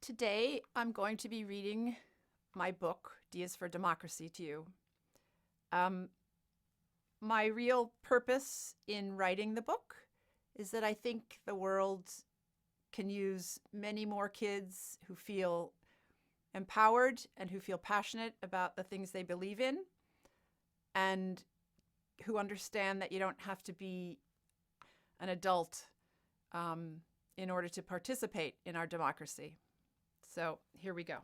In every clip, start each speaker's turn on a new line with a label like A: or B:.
A: Today, I'm going to be reading my book, D is for Democracy, to you. My real purpose in writing the book is that I think the world can use many more kids who feel empowered and who feel passionate about the things they believe in, and who understand that you don't have to be an adult in order to participate in our democracy. So here we go.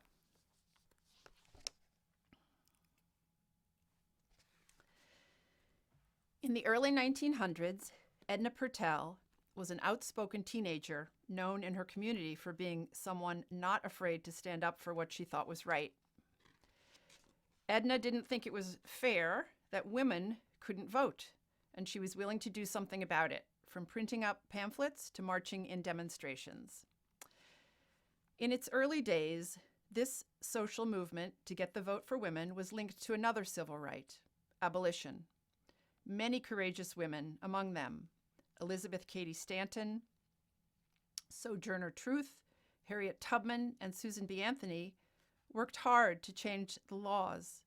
A: In the early 1900s, Edna Purtell was an outspoken teenager known in her community for being someone not afraid to stand up for what she thought was right. Edna didn't think it was fair that women couldn't vote, and she was willing to do something about it, from printing up pamphlets to marching in demonstrations. In its early days, this social movement to get the vote for women was linked to another civil right, abolition. Many courageous women, among them Elizabeth Cady Stanton, Sojourner Truth, Harriet Tubman, and Susan B. Anthony, worked hard to change the laws.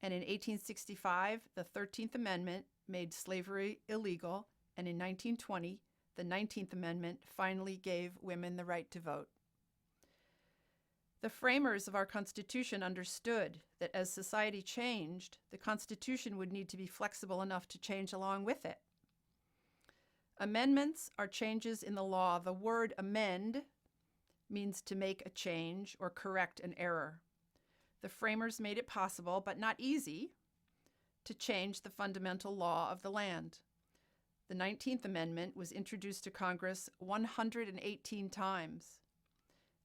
A: And in 1865, the 13th Amendment made slavery illegal, and in 1920, the 19th Amendment finally gave women the right to vote. The framers of our Constitution understood that as society changed, the Constitution would need to be flexible enough to change along with it. Amendments are changes in the law. The word amend means to make a change or correct an error. The framers made it possible, but not easy, to change the fundamental law of the land. The 19th Amendment was introduced to Congress 118 times,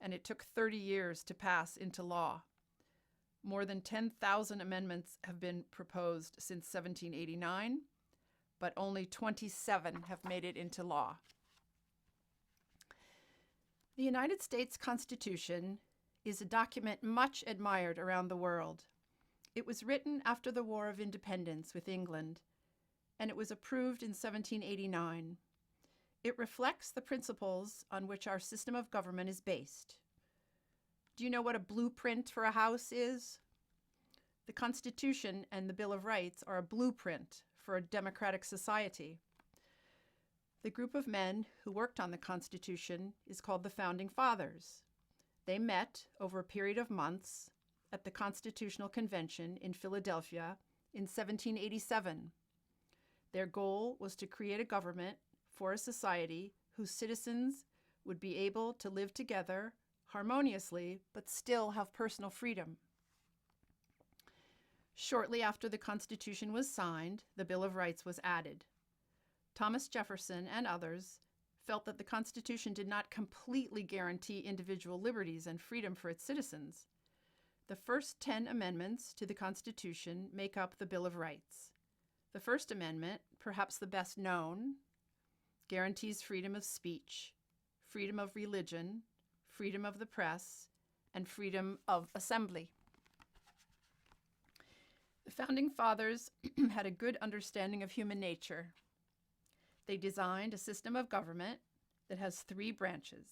A: and it took 30 years to pass into law. More than 10,000 amendments have been proposed since 1789, but only 27 have made it into law. The United States Constitution is a document much admired around the world. It was written after the War of Independence with England, and it was approved in 1789. It reflects the principles on which our system of government is based. Do you know what a blueprint for a house is? The Constitution and the Bill of Rights are a blueprint for a democratic society. The group of men who worked on the Constitution is called the Founding Fathers. They met over a period of months at the Constitutional Convention in Philadelphia in 1787. Their goal was to create a government for a society whose citizens would be able to live together harmoniously but still have personal freedom. Shortly after the Constitution was signed, the Bill of Rights was added. Thomas Jefferson and others felt that the Constitution did not completely guarantee individual liberties and freedom for its citizens. The first 10 amendments to the Constitution make up the Bill of Rights. The First Amendment, perhaps the best known, guarantees freedom of speech, freedom of religion, freedom of the press, and freedom of assembly. The Founding Fathers had a good understanding of human nature. They designed a system of government that has 3 branches.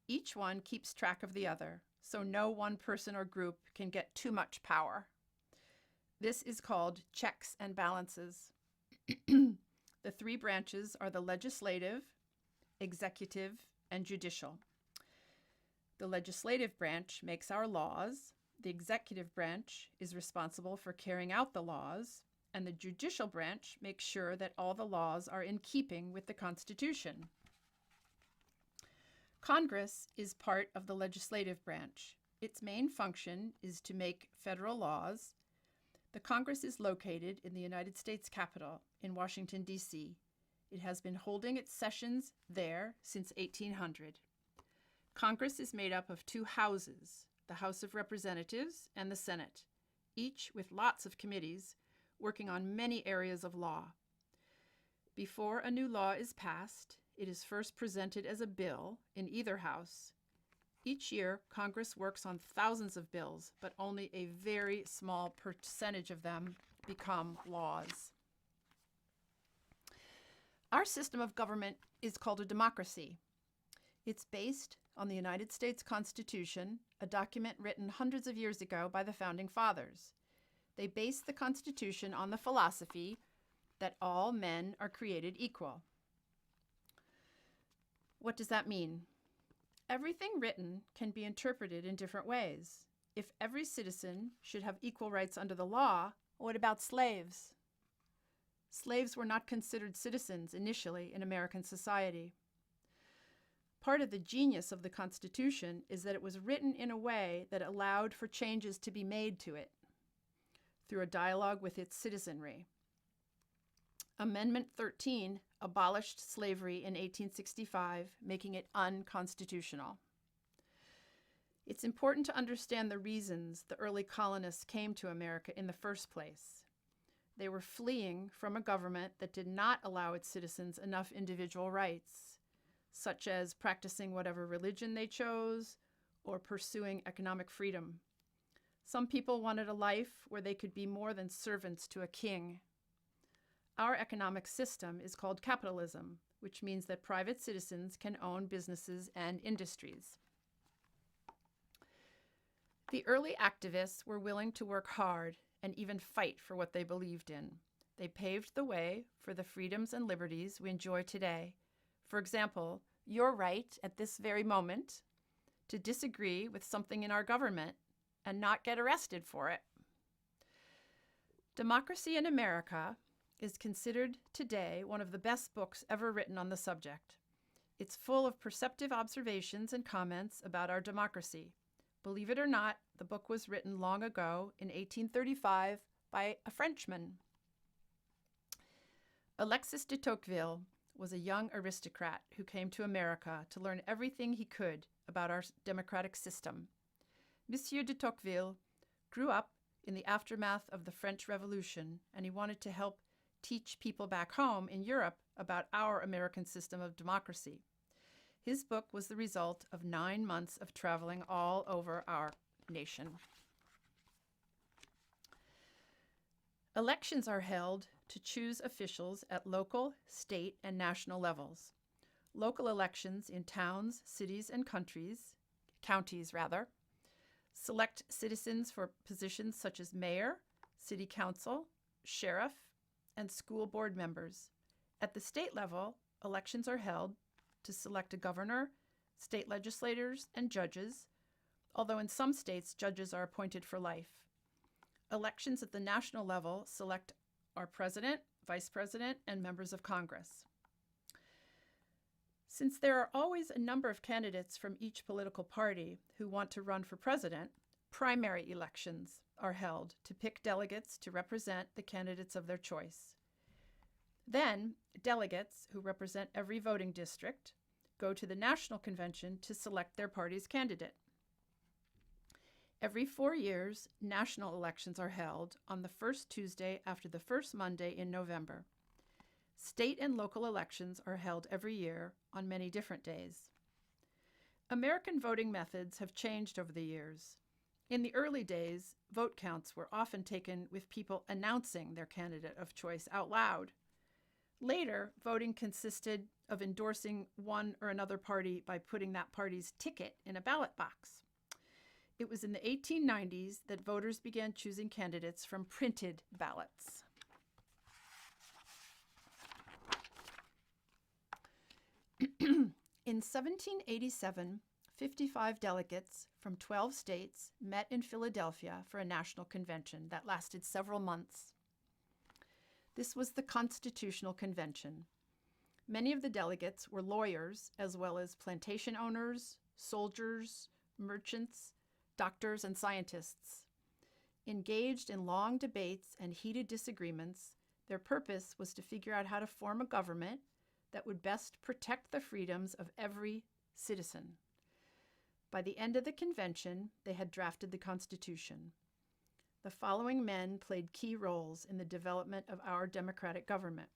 A: Each one keeps track of the other, so no one person or group can get too much power. This is called checks and balances. The 3 branches are the legislative, executive, and judicial. The legislative branch makes our laws. The executive branch is responsible for carrying out the laws, and the judicial branch makes sure that all the laws are in keeping with the Constitution. Congress is part of the legislative branch. Its main function is to make federal laws. The Congress is located in the United States Capitol in Washington, D.C. It has been holding its sessions there since 1800. Congress is made up of 2 houses, the House of Representatives and the Senate, each with lots of committees working on many areas of law. Before a new law is passed, it is first presented as a bill in either house. Each year, Congress works on thousands of bills, but only a very small percentage of them become laws. Our system of government is called a democracy. It's based on the United States Constitution, a document written hundreds of years ago by the Founding Fathers. They based the Constitution on the philosophy that all men are created equal. What does that mean? Everything written can be interpreted in different ways. If every citizen should have equal rights under the law, what about slaves? Slaves were not considered citizens initially in American society. Part of the genius of the Constitution is that it was written in a way that allowed for changes to be made to it through a dialogue with its citizenry. Amendment 13 abolished slavery in 1865, making it unconstitutional. It's important to understand the reasons the early colonists came to America in the first place. They were fleeing from a government that did not allow its citizens enough individual rights, such as practicing whatever religion they chose or pursuing economic freedom. Some people wanted a life where they could be more than servants to a king. Our economic system is called capitalism, which means that private citizens can own businesses and industries. The early activists were willing to work hard and even fight for what they believed in. They paved the way for the freedoms and liberties we enjoy today. For example, your right at this very moment to disagree with something in our government and not get arrested for it. Democracy in America is considered today one of the best books ever written on the subject. It's full of perceptive observations and comments about our democracy. Believe it or not, the book was written long ago in 1835 by a Frenchman. Alexis de Tocqueville was a young aristocrat who came to America to learn everything he could about our democratic system. Monsieur de Tocqueville grew up in the aftermath of the French Revolution, and he wanted to help teach people back home in Europe about our American system of democracy. His book was the result of 9 months of traveling all over our nation. Elections are held to choose officials at local, state, and national levels. Local elections in towns, cities, and counties, select citizens for positions such as mayor, city council, sheriff, and school board members. At the state level, elections are held to select a governor, state legislators, and judges, although in some states, judges are appointed for life. Elections at the national level select our president, vice president, and members of Congress. Since there are always a number of candidates from each political party who want to run for president, primary elections are held to pick delegates to represent the candidates of their choice. Then, delegates who represent every voting district go to the national convention to select their party's candidate. Every 4 years, national elections are held on the first Tuesday after the first Monday in November. State and local elections are held every year on many different days. American voting methods have changed over the years. In the early days, vote counts were often taken with people announcing their candidate of choice out loud. Later, voting consisted of endorsing one or another party by putting that party's ticket in a ballot box. It was in the 1890s that voters began choosing candidates from printed ballots. In 1787, 55 delegates from 12 states met in Philadelphia for a national convention that lasted several months. This was the Constitutional Convention. Many of the delegates were lawyers, as well as plantation owners, soldiers, merchants, doctors, and scientists. Engaged in long debates and heated disagreements, their purpose was to figure out how to form a government that would best protect the freedoms of every citizen. By the end of the convention, they had drafted the Constitution. The following men played key roles in the development of our democratic government.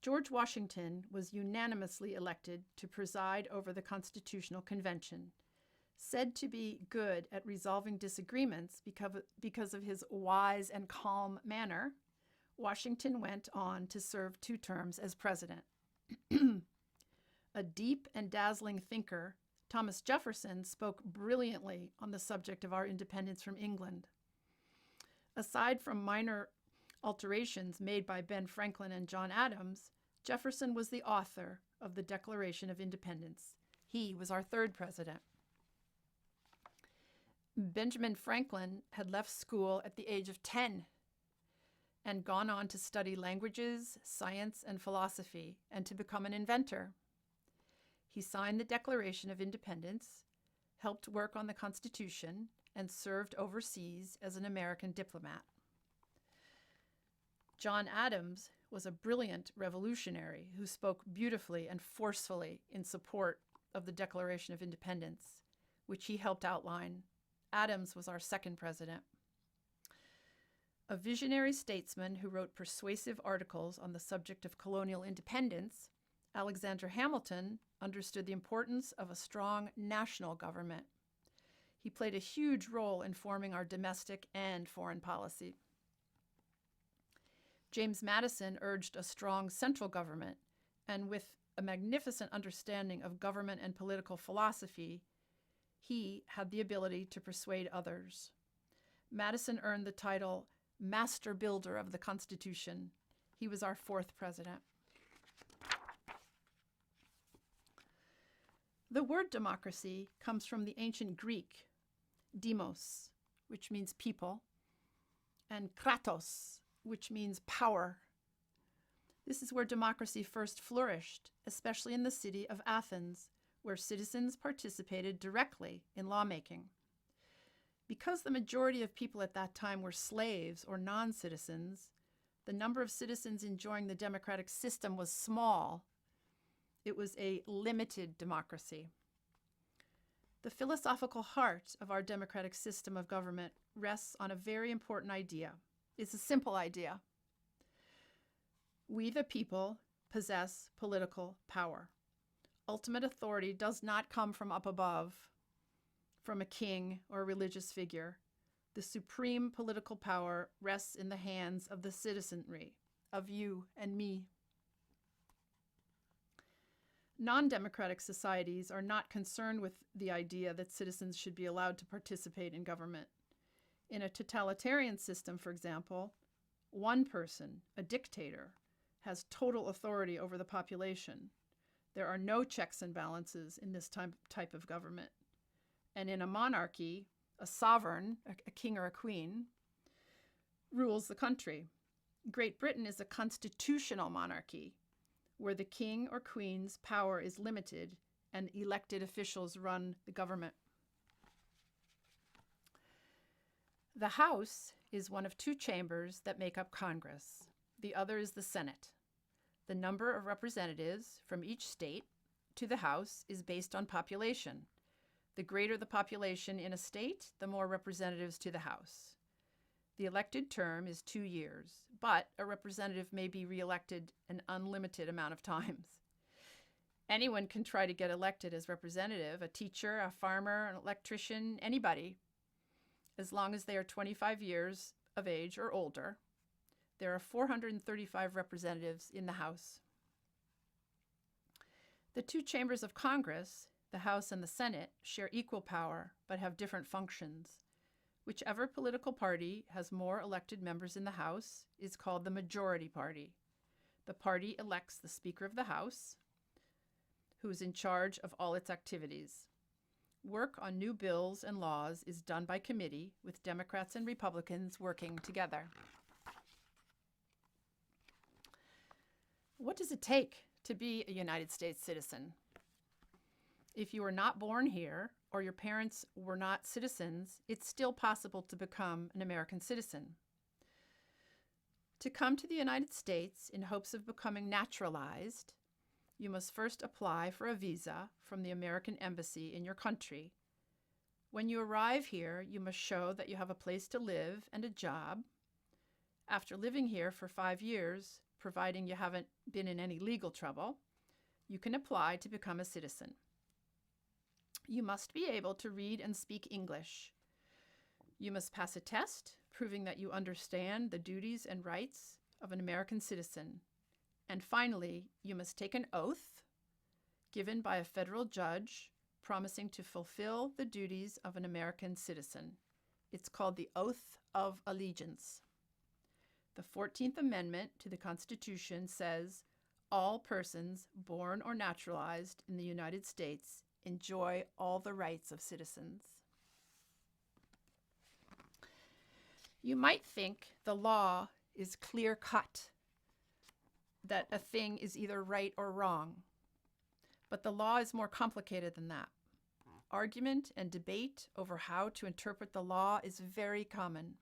A: George Washington was unanimously elected to preside over the Constitutional Convention. Said to be good at resolving disagreements because of his wise and calm manner, Washington went on to serve 2 terms as president. A deep and dazzling thinker, Thomas Jefferson spoke brilliantly on the subject of our independence from England. Aside from minor alterations made by Ben Franklin and John Adams, Jefferson was the author of the Declaration of Independence. He was our third president. Benjamin Franklin had left school at the age of 10 and gone on to study languages, science, and philosophy, and to become an inventor. He signed the Declaration of Independence, helped work on the Constitution, and served overseas as an American diplomat. John Adams was a brilliant revolutionary who spoke beautifully and forcefully in support of the Declaration of Independence, which he helped outline. Adams was our second president. A visionary statesman who wrote persuasive articles on the subject of colonial independence, Alexander Hamilton understood the importance of a strong national government. He played a huge role in forming our domestic and foreign policy. James Madison urged a strong central government, and with a magnificent understanding of government and political philosophy, he had the ability to persuade others. Madison earned the title Master Builder of the Constitution. He was our fourth president. The word democracy comes from the ancient Greek, demos, which means people, and kratos, which means power. This is where democracy first flourished, especially in the city of Athens, where citizens participated directly in lawmaking. Because the majority of people at that time were slaves or non-citizens, the number of citizens enjoying the democratic system was small. It was a limited democracy. The philosophical heart of our democratic system of government rests on a very important idea. It's a simple idea. We, the people, possess political power. Ultimate authority does not come from up above, from a king or a religious figure. The supreme political power rests in the hands of the citizenry, of you and me. Non-democratic societies are not concerned with the idea that citizens should be allowed to participate in government. In a totalitarian system, for example, one person, a dictator, has total authority over the population. There are no checks and balances in this type of government. And in a monarchy, a sovereign, a king or a queen, rules the country. Great Britain is a constitutional monarchy, where the king or queen's power is limited and elected officials run the government. The House is one of two chambers that make up Congress. The other is the Senate. The number of representatives from each state to the House is based on population. The greater the population in a state, the more representatives to the House. The elected term is 2 years, but a representative may be reelected an unlimited amount of times. Anyone can try to get elected as representative, a teacher, a farmer, an electrician, anybody, as long as they are 25 years of age or older. There are 435 representatives in the House. The two chambers of Congress, the House and the Senate, share equal power but have different functions. Whichever political party has more elected members in the House is called the majority party. The party elects the Speaker of the House, who is in charge of all its activities. Work on new bills and laws is done by committee, with Democrats and Republicans working together. What does it take to be a United States citizen? If you were not born here or your parents were not citizens, it's still possible to become an American citizen. To come to the United States in hopes of becoming naturalized, you must first apply for a visa from the American Embassy in your country. When you arrive here, you must show that you have a place to live and a job. After living here for 5 years, providing you haven't been in any legal trouble, you can apply to become a citizen. You must be able to read and speak English. You must pass a test proving that you understand the duties and rights of an American citizen. And finally, you must take an oath, given by a federal judge promising to fulfill the duties of an American citizen. It's called the Oath of Allegiance. The 14th Amendment to the Constitution says, all persons born or naturalized in the United States enjoy all the rights of citizens. You might think the law is clear-cut, that a thing is either right or wrong. But the law is more complicated than that. Argument and debate over how to interpret the law is very common.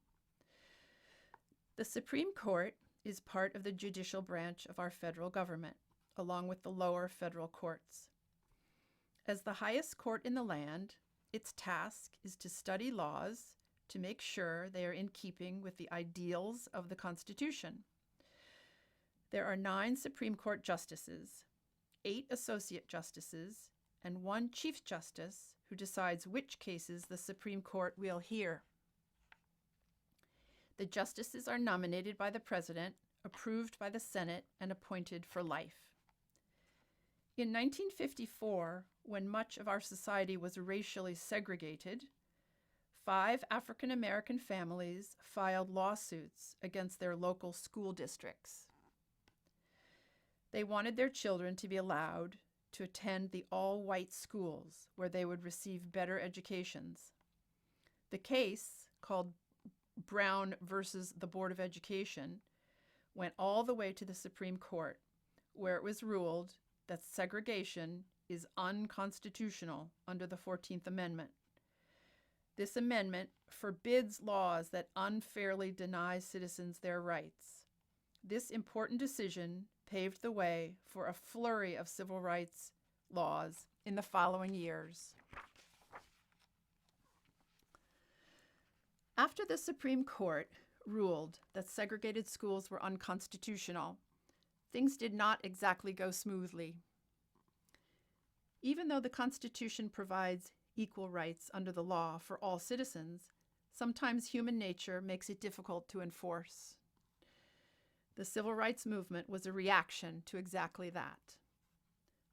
A: The Supreme Court is part of the judicial branch of our federal government, along with the lower federal courts. As the highest court in the land, its task is to study laws to make sure they are in keeping with the ideals of the Constitution. There are 9 Supreme Court justices, 8 associate justices, and 1 Chief Justice who decides which cases the Supreme Court will hear. The justices are nominated by the President, approved by the Senate, and appointed for life. In 1954, when much of our society was racially segregated, 5 African American families filed lawsuits against their local school districts. They wanted their children to be allowed to attend the all-white schools where they would receive better educations. The case, called Brown versus the Board of Education, went all the way to the Supreme Court, where it was ruled that segregation is unconstitutional under the 14th Amendment. This amendment forbids laws that unfairly deny citizens their rights. This important decision paved the way for a flurry of civil rights laws in the following years. After the Supreme Court ruled that segregated schools were unconstitutional, things did not exactly go smoothly. Even though the Constitution provides equal rights under the law for all citizens, sometimes human nature makes it difficult to enforce. The civil rights movement was a reaction to exactly that.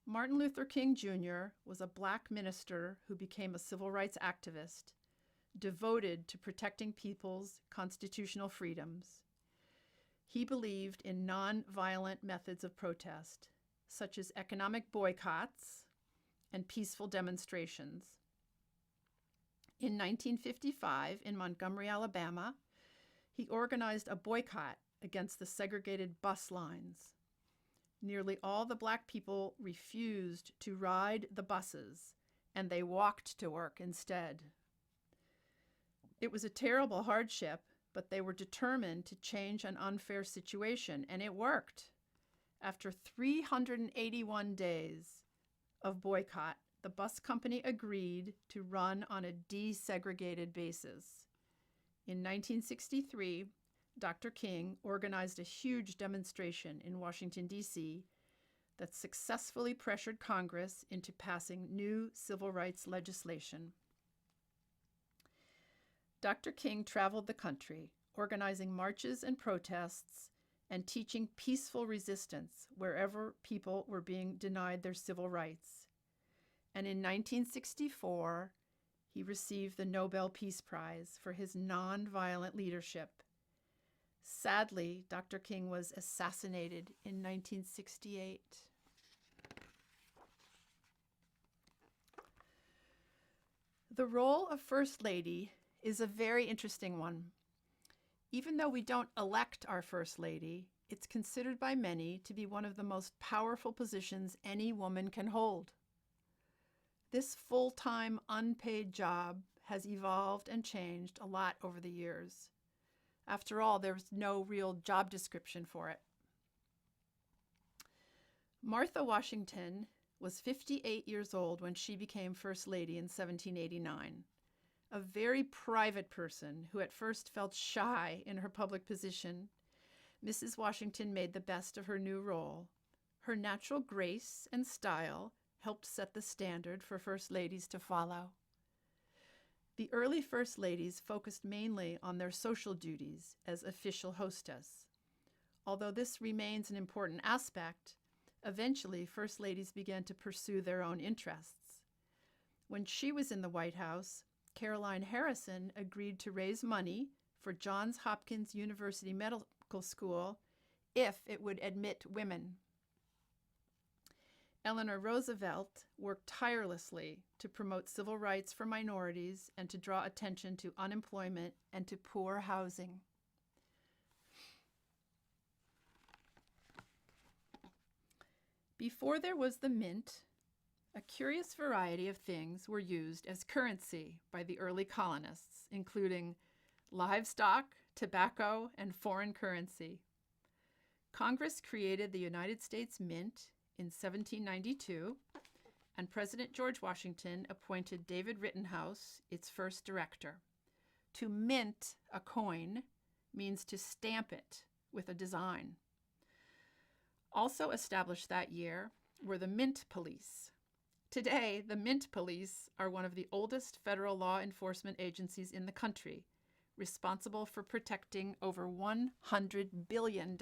A: Martin Luther King Jr. was a black minister who became a civil rights activist, devoted to protecting people's constitutional freedoms. He believed in non-violent methods of protest, such as economic boycotts and peaceful demonstrations. In 1955, in Montgomery, Alabama, he organized a boycott against the segregated bus lines. Nearly all the black people refused to ride the buses, and they walked to work instead. It was a terrible hardship, but they were determined to change an unfair situation, and it worked. After 381 days of boycott, the bus company agreed to run on a desegregated basis. In 1963, Dr. King organized a huge demonstration in Washington, D.C. that successfully pressured Congress into passing new civil rights legislation. Dr. King traveled the country, organizing marches and protests and teaching peaceful resistance wherever people were being denied their civil rights. And in 1964, he received the Nobel Peace Prize for his nonviolent leadership. Sadly, Dr. King was assassinated in 1968. The role of First Lady is a very interesting one. Even though we don't elect our First Lady, it's considered by many to be one of the most powerful positions any woman can hold. This full-time, unpaid job has evolved and changed a lot over the years. After all, there's no real job description for it. Martha Washington was 58 years old when she became First Lady in 1789. A very private person who at first felt shy in her public position, Mrs. Washington made the best of her new role. Her natural grace and style helped set the standard for First Ladies to follow. The early First Ladies focused mainly on their social duties as official hostess. Although this remains an important aspect, Eventually, first ladies began to pursue their own interests. When she was in the White House, Caroline Harrison agreed to raise money for Johns Hopkins University Medical School if it would admit women. Eleanor Roosevelt worked tirelessly to promote civil rights for minorities and to draw attention to unemployment and to poor housing. Before there was the mint, a curious variety of things were used as currency by the early colonists, including livestock, tobacco, and foreign currency. Congress created the United States Mint in 1792, and President George Washington appointed David Rittenhouse its first director. To mint a coin means to stamp it with a design. Also established that year were the Mint Police. Today, the Mint Police are one of the oldest federal law enforcement agencies in the country, responsible for protecting over $100 billion.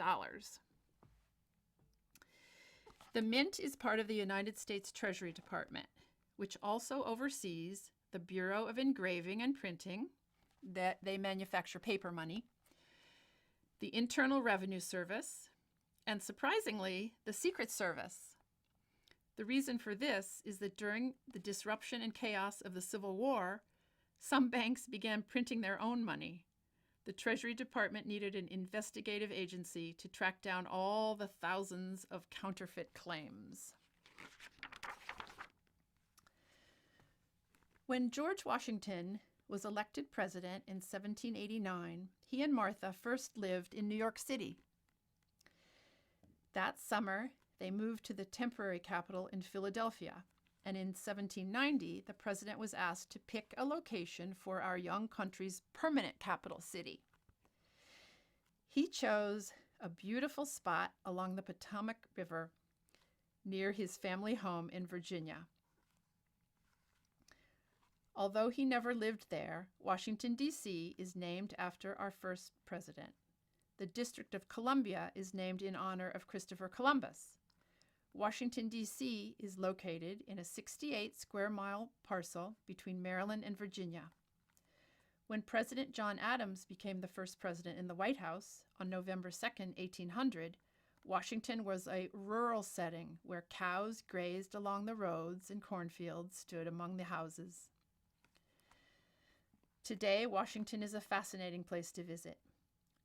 A: The Mint is part of the United States Treasury Department, which also oversees the Bureau of Engraving and Printing, that they manufacture paper money, the Internal Revenue Service, and surprisingly, the Secret Service. The reason for this is that during the disruption and chaos of the Civil War, some banks began printing their own money. The Treasury Department needed an investigative agency to track down all the thousands of counterfeit claims. When George Washington was elected president in 1789, he and Martha first lived in New York City. That summer, they moved to the temporary capital in Philadelphia, and in 1790, the president was asked to pick a location for our young country's permanent capital city. He chose a beautiful spot along the Potomac River near his family home in Virginia. Although he never lived there, Washington, D.C. is named after our first president. The District of Columbia is named in honor of Christopher Columbus. Washington, D.C. is located in a 68-square-mile parcel between Maryland and Virginia. When President John Adams became the first president in the White House on November 2, 1800, Washington was a rural setting where cows grazed along the roads and cornfields stood among the houses. Today, Washington is a fascinating place to visit.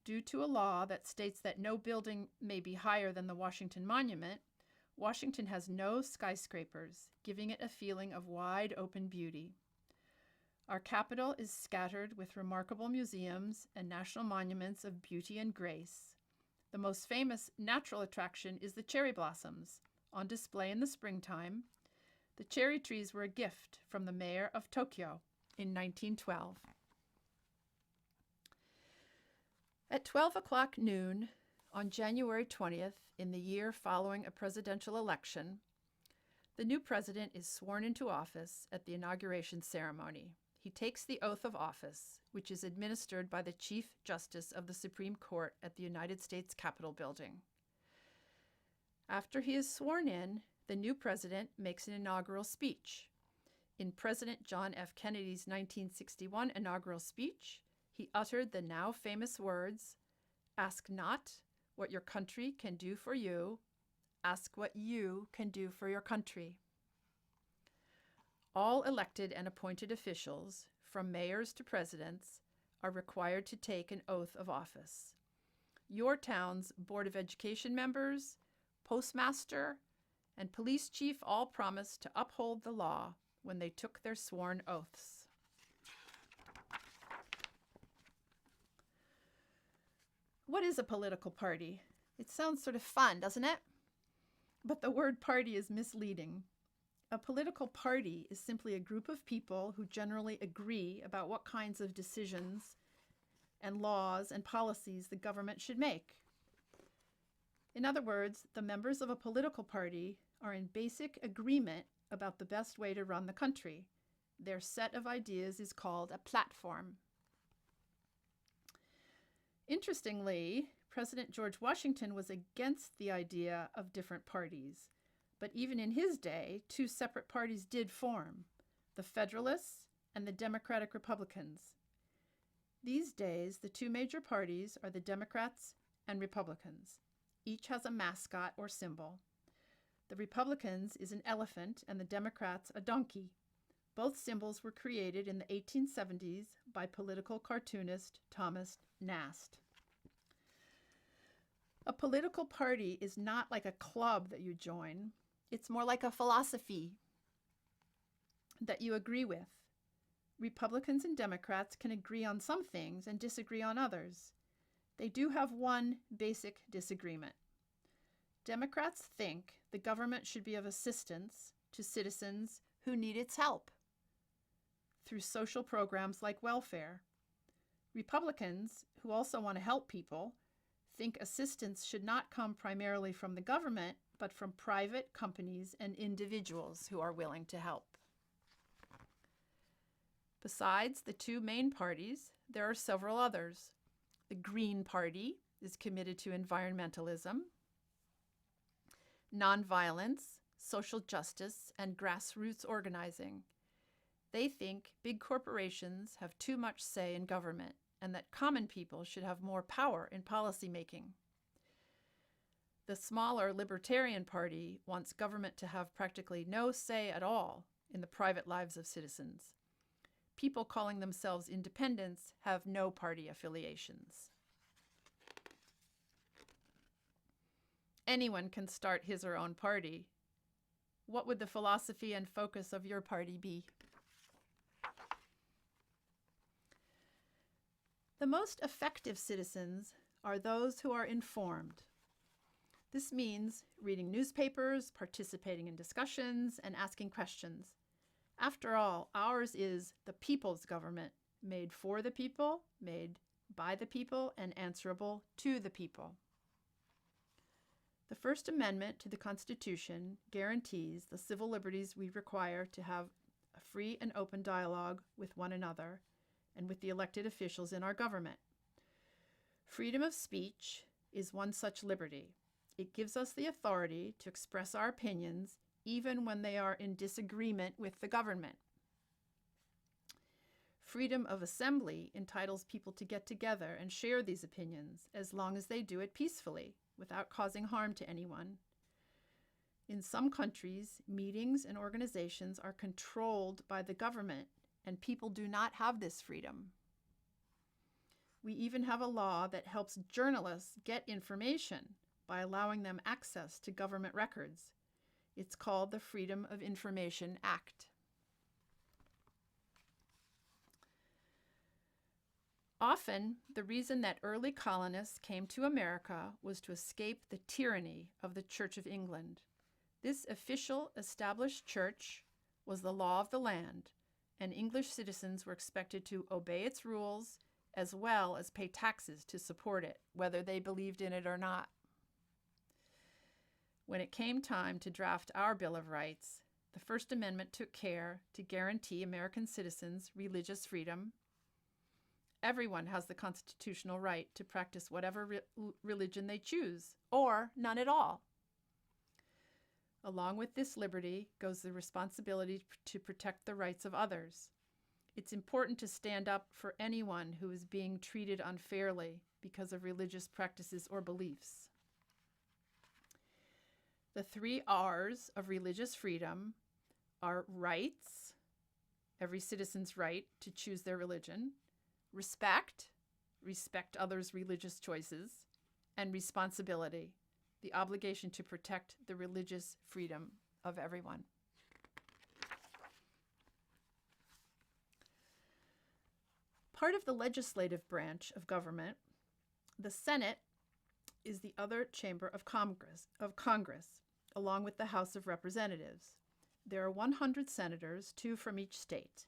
A: Due to a law that states that no building may be higher than the Washington Monument, Washington has no skyscrapers, giving it a feeling of wide open beauty. Our capital is scattered with remarkable museums and national monuments of beauty and grace. The most famous natural attraction is the cherry blossoms, on display in the springtime. The cherry trees were a gift from the mayor of Tokyo in 1912. At 12 o'clock noon on January 20th, in the year following a presidential election, the new president is sworn into office at the inauguration ceremony. He takes the oath of office, which is administered by the Chief Justice of the Supreme Court at the United States Capitol building. After he is sworn in, the new president makes an inaugural speech. In President John F. Kennedy's 1961 inaugural speech, he uttered the now famous words, "Ask not what your country can do for you, ask what you can do for your country." All elected and appointed officials, from mayors to presidents, are required to take an oath of office. Your town's Board of Education members, postmaster, and police chief all promised to uphold the law when they took their sworn oaths. What is a political party? It sounds sort of fun, doesn't it? But the word party is misleading. A political party is simply a group of people who generally agree about what kinds of decisions and laws and policies the government should make. In other words, the members of a political party are in basic agreement about the best way to run the country. Their set of ideas is called a platform. Interestingly, President George Washington was against the idea of different parties, but even in his day, two separate parties did form, the Federalists and the Democratic Republicans. These days, the two major parties are the Democrats and Republicans. Each has a mascot or symbol. The Republicans is an elephant and the Democrats a donkey. Both symbols were created in the 1870s by political cartoonist Thomas Nast. A political party is not like a club that you join. It's more like a philosophy that you agree with. Republicans and Democrats can agree on some things and disagree on others. They do have one basic disagreement. Democrats think the government should be of assistance to citizens who need its help through social programs like welfare. Republicans, who also want to help people, think assistance should not come primarily from the government, but from private companies and individuals who are willing to help. Besides the two main parties, there are several others. The Green Party is committed to environmentalism, nonviolence, social justice, and grassroots organizing. They think big corporations have too much say in government and that common people should have more power in policymaking. The smaller Libertarian Party wants government to have practically no say at all in the private lives of citizens. People calling themselves independents have no party affiliations. Anyone can start his or her own party. What would the philosophy and focus of your party be? The most effective citizens are those who are informed. This means reading newspapers, participating in discussions, and asking questions. After all, ours is the people's government, made for the people, made by the people, and answerable to the people. The First Amendment to the Constitution guarantees the civil liberties we require to have a free and open dialogue with one another and with the elected officials in our government. Freedom of speech is one such liberty. It gives us the authority to express our opinions even when they are in disagreement with the government. Freedom of assembly entitles people to get together and share these opinions as long as they do it peacefully, without causing harm to anyone. In some countries, meetings and organizations are controlled by the government, and people do not have this freedom. We even have a law that helps journalists get information by allowing them access to government records. It's called the Freedom of Information Act. Often, the reason that early colonists came to America was to escape the tyranny of the Church of England. This official established church was the law of the land, and English citizens were expected to obey its rules as well as pay taxes to support it, whether they believed in it or not. When it came time to draft our Bill of Rights, the First Amendment took care to guarantee American citizens religious freedom. Everyone has the constitutional right to practice whatever religion they choose, or none at all. Along with this liberty goes the responsibility to protect the rights of others. It's important to stand up for anyone who is being treated unfairly because of religious practices or beliefs. The 3 R's of religious freedom are rights, every citizen's right to choose their religion; respect, respect others' religious choices; and responsibility, the obligation to protect the religious freedom of everyone. Part of the legislative branch of government, the Senate is the other chamber of Congress, along with the House of Representatives. There are 100 senators, 2 from each state,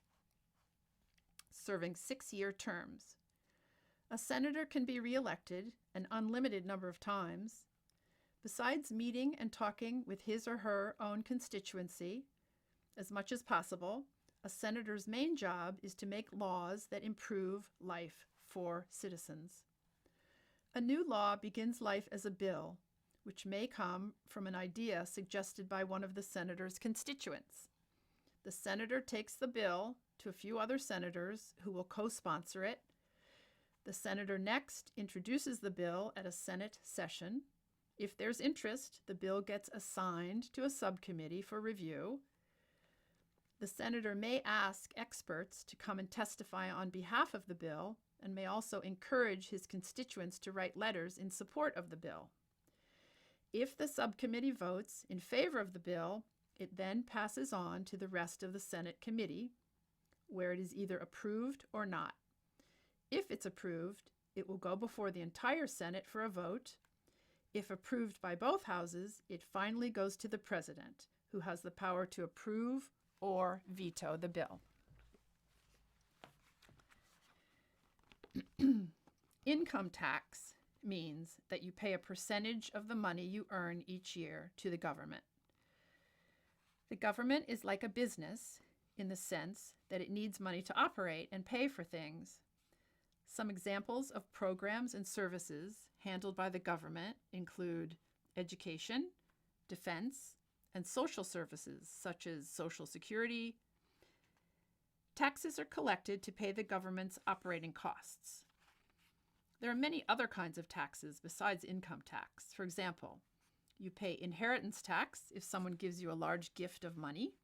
A: serving 6-year terms. A senator can be reelected an unlimited number of times. Besides meeting and talking with his or her own constituency as much as possible, a senator's main job is to make laws that improve life for citizens. A new law begins life as a bill, which may come from an idea suggested by one of the senator's constituents. The senator takes the bill to a few other senators who will co-sponsor it. The senator next introduces the bill at a Senate session. If there's interest, the bill gets assigned to a subcommittee for review. The senator may ask experts to come and testify on behalf of the bill and may also encourage his constituents to write letters in support of the bill. If the subcommittee votes in favor of the bill, it then passes on to the rest of the Senate committee, where it is either approved or not. If it's approved, it will go before the entire Senate for a vote. If approved by both houses, it finally goes to the president, who has the power to approve or veto the bill. Income tax means that you pay a percentage of the money you earn each year to the government. The government is like a business in the sense that it needs money to operate and pay for things. Some examples of programs and services handled by the government include education, defense, and social services such as Social Security. Taxes are collected to pay the government's operating costs. There are many other kinds of taxes besides income tax. For example, you pay inheritance tax if someone gives you a large gift of money.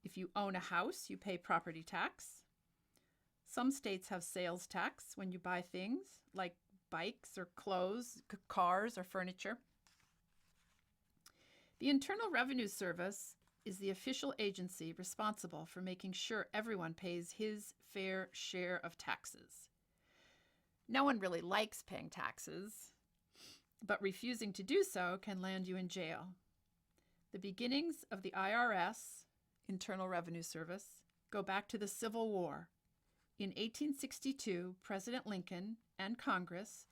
A: If you own a house, you pay property tax. Some states have sales tax when you buy things like bikes or clothes, cars or furniture. The Internal Revenue Service is the official agency responsible for making sure everyone pays his fair share of taxes. No one really likes paying taxes, but refusing to do so can land you in jail. The beginnings of the IRS, Internal Revenue Service, go back to the Civil War. In 1862, President Lincoln and Congress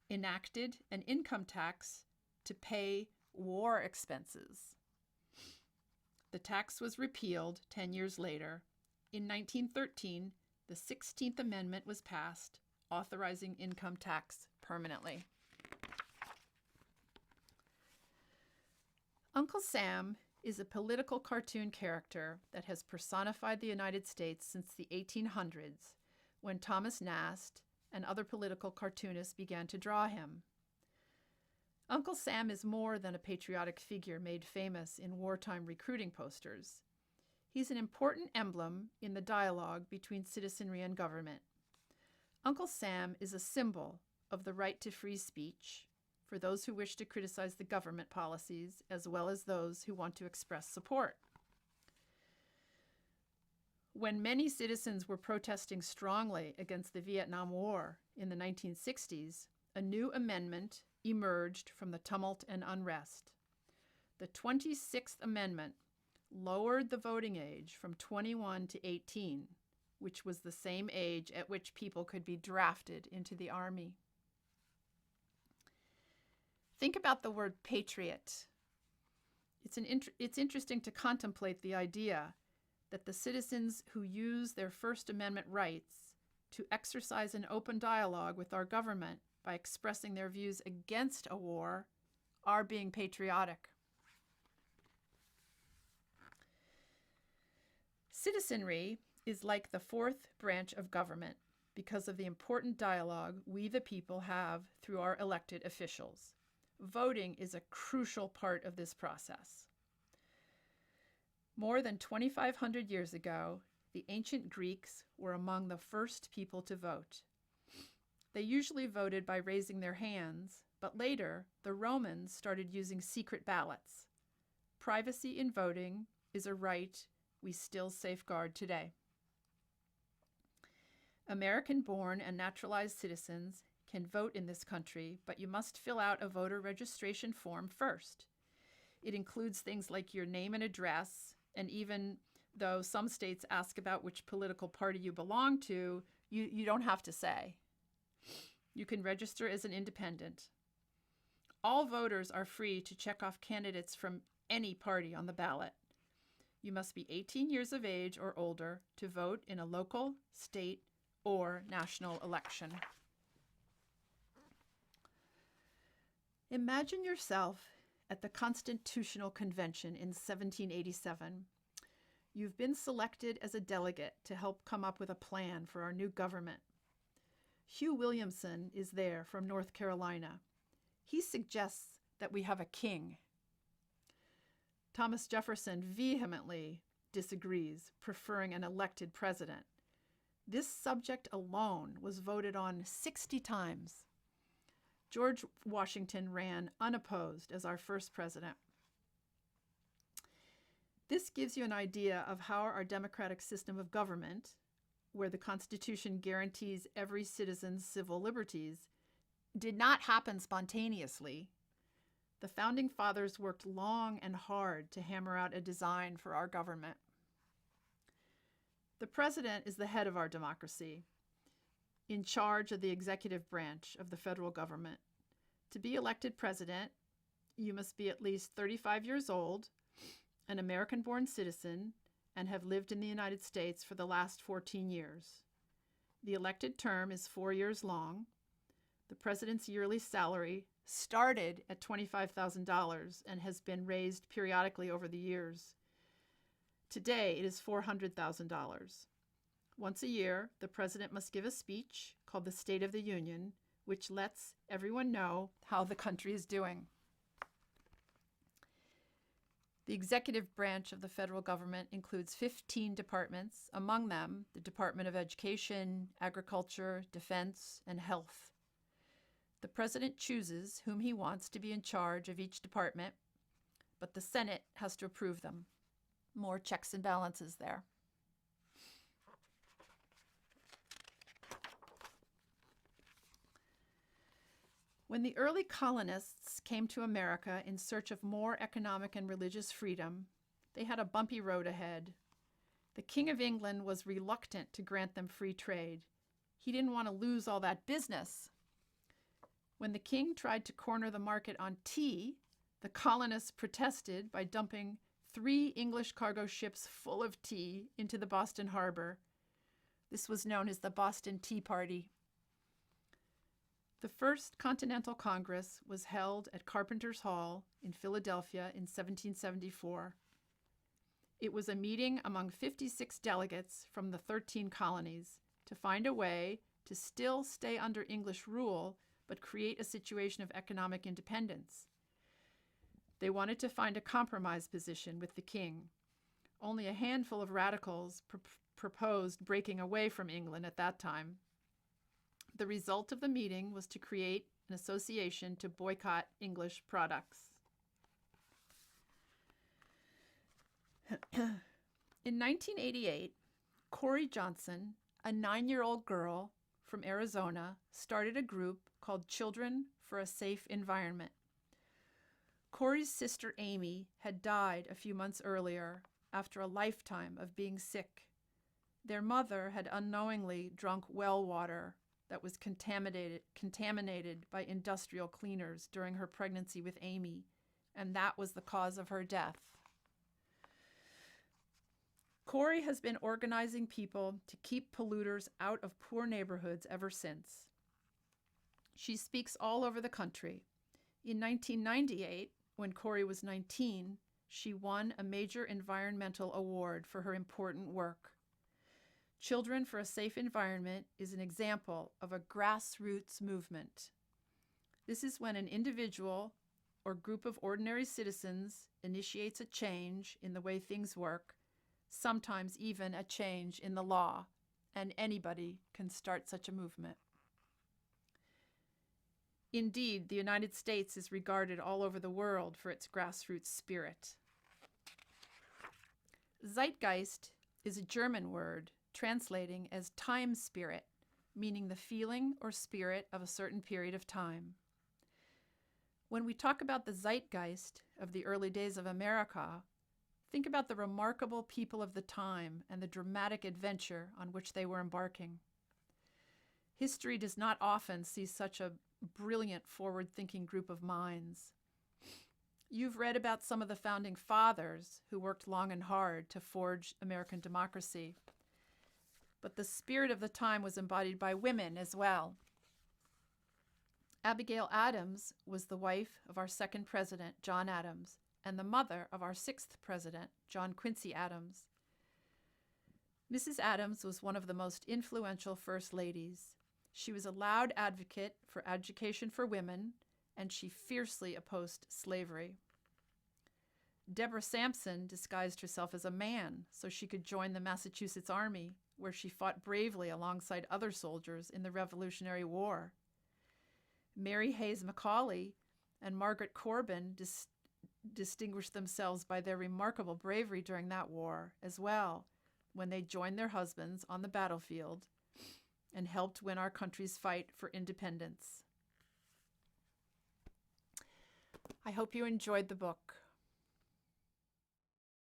A: enacted an income tax to pay war expenses. The tax was repealed 10 years later. In 1913, the 16th Amendment was passed, authorizing income tax permanently. Uncle Sam is a political cartoon character that has personified the United States since the 1800s, when Thomas Nast and other political cartoonists began to draw him. Uncle Sam is more than a patriotic figure made famous in wartime recruiting posters. He's an important emblem in the dialogue between citizenry and government. Uncle Sam is a symbol of the right to free speech for those who wish to criticize the government policies, as well as those who want to express support. When many citizens were protesting strongly against the Vietnam War in the 1960s, a new amendment emerged from the tumult and unrest. The 26th Amendment lowered the voting age from 21 to 18, which was the same age at which people could be drafted into the army. Think about the word patriot. It's interesting to contemplate the idea that the citizens who use their First Amendment rights to exercise an open dialogue with our government by expressing their views against a war are being patriotic. Citizenry is like the fourth branch of government because of the important dialogue we the people have through our elected officials. Voting is a crucial part of this process. More than 2,500 years ago, the ancient Greeks were among the first people to vote. They usually voted by raising their hands, but later the Romans started using secret ballots. Privacy in voting is a right we still safeguard today. American-born and naturalized citizens can vote in this country, but you must fill out a voter registration form first. It includes things like your name and address, and even though some states ask about which political party you belong to, you don't have to say. You can register as an independent. All voters are free to check off candidates from any party on the ballot. You must be 18 years of age or older to vote in a local, state, or national election. Imagine yourself at the Constitutional Convention in 1787. You've been selected as a delegate to help come up with a plan for our new government. Hugh Williamson is there from North Carolina. He suggests that we have a king. Thomas Jefferson vehemently disagrees, preferring an elected president. This subject alone was voted on 60 times. George Washington ran unopposed as our first president. This gives you an idea of how our democratic system of government, where the Constitution guarantees every citizen's civil liberties, did not happen spontaneously. The Founding Fathers worked long and hard to hammer out a design for our government. The president is the head of our democracy, in charge of the executive branch of the federal government. To be elected president, you must be at least 35 years old, an American-born citizen, and have lived in the United States for the last 14 years. The elected term is 4 years long. The president's yearly salary started at $25,000 and has been raised periodically over the years. Today, it is $400,000. Once a year, the president must give a speech called the State of the Union, which lets everyone know how the country is doing. The executive branch of the federal government includes 15 departments, among them the Department of Education, Agriculture, Defense, and Health. The president chooses whom he wants to be in charge of each department, but the Senate has to approve them. More checks and balances there. When the early colonists came to America in search of more economic and religious freedom, they had a bumpy road ahead. The King of England was reluctant to grant them free trade. He didn't want to lose all that business. When the king tried to corner the market on tea, the colonists protested by dumping 3 English cargo ships full of tea into the Boston Harbor. This was known as the Boston Tea Party. The First Continental Congress was held at Carpenter's Hall in Philadelphia in 1774. It was a meeting among 56 delegates from the 13 colonies to find a way to still stay under English rule but create a situation of economic independence. They wanted to find a compromise position with the king. Only a handful of radicals proposed breaking away from England at that time. The result of the meeting was to create an association to boycott English products. In 1988, Corey Johnson, a 9-year-old girl from Arizona, started a group called Children for a Safe Environment. Corey's sister Amy had died a few months earlier after a lifetime of being sick. Their mother had unknowingly drunk well water that was contaminated by industrial cleaners during her pregnancy with Amy, and that was the cause of her death. Corey has been organizing people to keep polluters out of poor neighborhoods ever since. She speaks all over the country. In 1998, when Corey was 19, she won a major environmental award for her important work. Children for a Safe Environment is an example of a grassroots movement. This is when an individual or group of ordinary citizens initiates a change in the way things work, sometimes even a change in the law, and anybody can start such a movement. Indeed, the United States is regarded all over the world for its grassroots spirit. Zeitgeist is a German word translating as time spirit, meaning the feeling or spirit of a certain period of time. When we talk about the zeitgeist of the early days of America, think about the remarkable people of the time and the dramatic adventure on which they were embarking. History does not often see such a brilliant, forward-thinking group of minds. You've read about some of the founding fathers who worked long and hard to forge American democracy. But the spirit of the time was embodied by women as well. Abigail Adams was the wife of our second president, John Adams, and the mother of our sixth president, John Quincy Adams. Mrs. Adams was one of the most influential first ladies. She was a loud advocate for education for women, and she fiercely opposed slavery. Deborah Sampson disguised herself as a man so she could join the Massachusetts Army, where she fought bravely alongside other soldiers in the Revolutionary War. Mary Hayes Macaulay and Margaret Corbin distinguished themselves by their remarkable bravery during that war as well, when they joined their husbands on the battlefield and helped win our country's fight for independence. I hope you enjoyed the book.